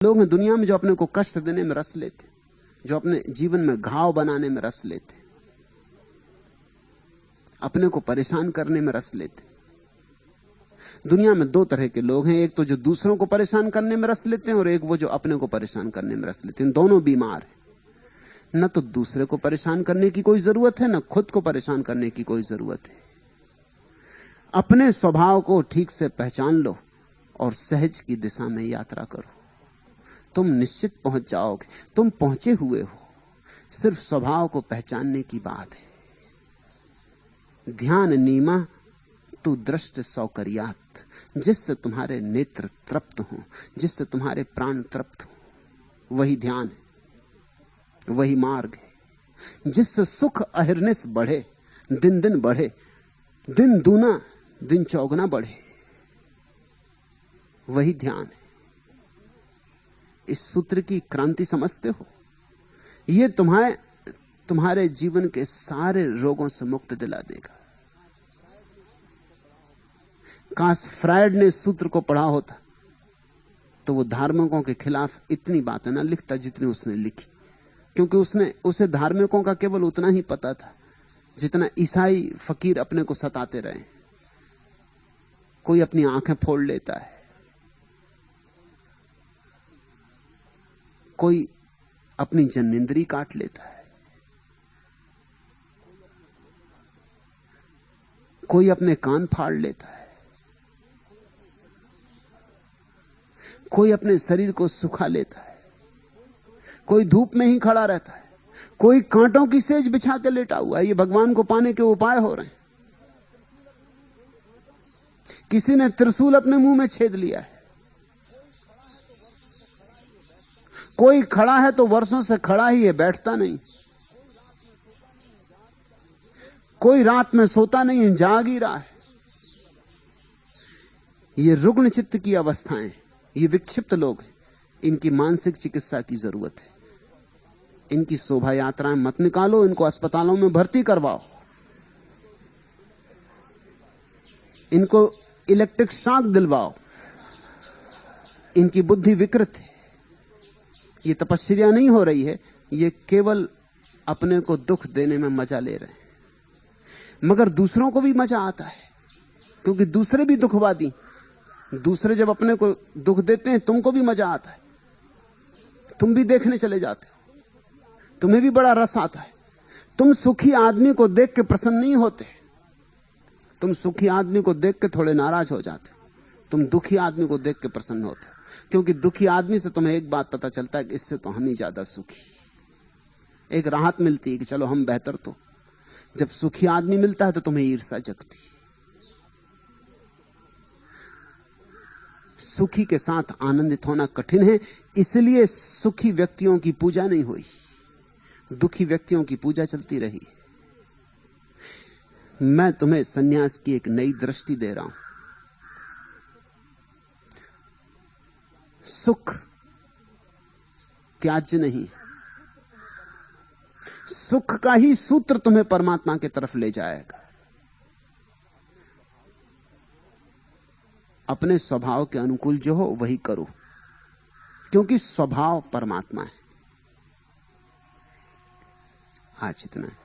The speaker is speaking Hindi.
लोग हैं दुनिया में जो अपने को कष्ट देने में रस लेते, जो अपने जीवन में घाव बनाने में रस लेते, अपने को परेशान करने में रस लेते। दुनिया में दो तरह के लोग हैं, एक तो जो दूसरों को परेशान करने में रस लेते हैं और एक वो जो अपने को परेशान करने में रस लेते हैं। दोनों बीमार हैं। न तो दूसरे को परेशान करने की कोई जरूरत है, न खुद को परेशान करने की कोई जरूरत है। अपने स्वभाव को ठीक से पहचान लो और सहज की दिशा में यात्रा करो, तुम निश्चित पहुंच जाओगे। तुम पहुंचे हुए हो, सिर्फ स्वभाव को पहचानने की बात है। ध्यान नीमा तू दृष्ट सौकर्यात, जिससे तुम्हारे नेत्र तृप्त हो, जिससे तुम्हारे प्राण तृप्त हो, वही ध्यान है, वही मार्ग है। जिससे सुख अहिर्निश बढ़े, दिन दिन बढ़े, दिन दूना दिन चौगुना बढ़े, वही ध्यान है। इस सूत्र की क्रांति समझते हो? यह तुम्हारे जीवन के सारे रोगों से मुक्त दिला देगा। काश फ्रायड ने सूत्र को पढ़ा होता तो वो धार्मिकों के खिलाफ इतनी बातें ना लिखता जितनी उसने लिखी, क्योंकि उसे धार्मिकों का केवल उतना ही पता था जितना ईसाई फकीर अपने को सताते रहे। कोई अपनी आंखें फोड़ लेता है, कोई अपनी जन्नेंद्री काट लेता है, कोई अपने कान फाड़ लेता है, कोई अपने शरीर को सुखा लेता है, कोई धूप में ही खड़ा रहता है, कोई कांटों की सेज बिछा के लेटा हुआ है। ये भगवान को पाने के उपाय हो रहे हैं। किसी ने त्रिशूल अपने मुंह में छेद लिया है, कोई खड़ा है तो वर्षों से खड़ा ही है, बैठता नहीं। कोई रात में सोता नहीं है, जाग ही रहा है। ये रुग्ण चित्त की अवस्थाएं, ये विक्षिप्त लोग हैं, इनकी मानसिक चिकित्सा की जरूरत है। इनकी शोभा यात्राएं मत निकालो, इनको अस्पतालों में भर्ती करवाओ, इनको इलेक्ट्रिक शॉक दिलवाओ। इनकी बुद्धि विकृत है। ये तपस्या नहीं हो रही है, ये केवल अपने को दुख देने में मजा ले रहे हैं। मगर दूसरों को भी मजा आता है, क्योंकि दूसरे भी दुखवादी। दूसरे जब अपने को दुख देते हैं तुमको भी मजा आता है, तुम भी देखने चले जाते हो, तुम्हें भी बड़ा रस आता है। तुम सुखी आदमी को देख के प्रसन्न नहीं होते, तुम सुखी आदमी को देख के थोड़े नाराज हो जाते हो। तुम दुखी आदमी को देख के प्रसन्न होते हो, क्योंकि दुखी आदमी से तुम्हें एक बात पता चलता है कि इससे तो हम ही ज्यादा सुखी। एक राहत मिलती है कि चलो हम बेहतर। तो जब सुखी आदमी मिलता है तो तुम्हें ईर्ष्या जगती। सुखी के साथ आनंदित होना कठिन है, इसलिए सुखी व्यक्तियों की पूजा नहीं हुई, दुखी व्यक्तियों की पूजा चलती रही। मैं तुम्हें सन्यास की एक नई दृष्टि दे रहा हूं। सुख त्याज्य नहीं, सुख का ही सूत्र तुम्हें परमात्मा की तरफ ले जाएगा। अपने स्वभाव के अनुकूल जो हो वही करो, क्योंकि स्वभाव परमात्मा है। आज इतना है।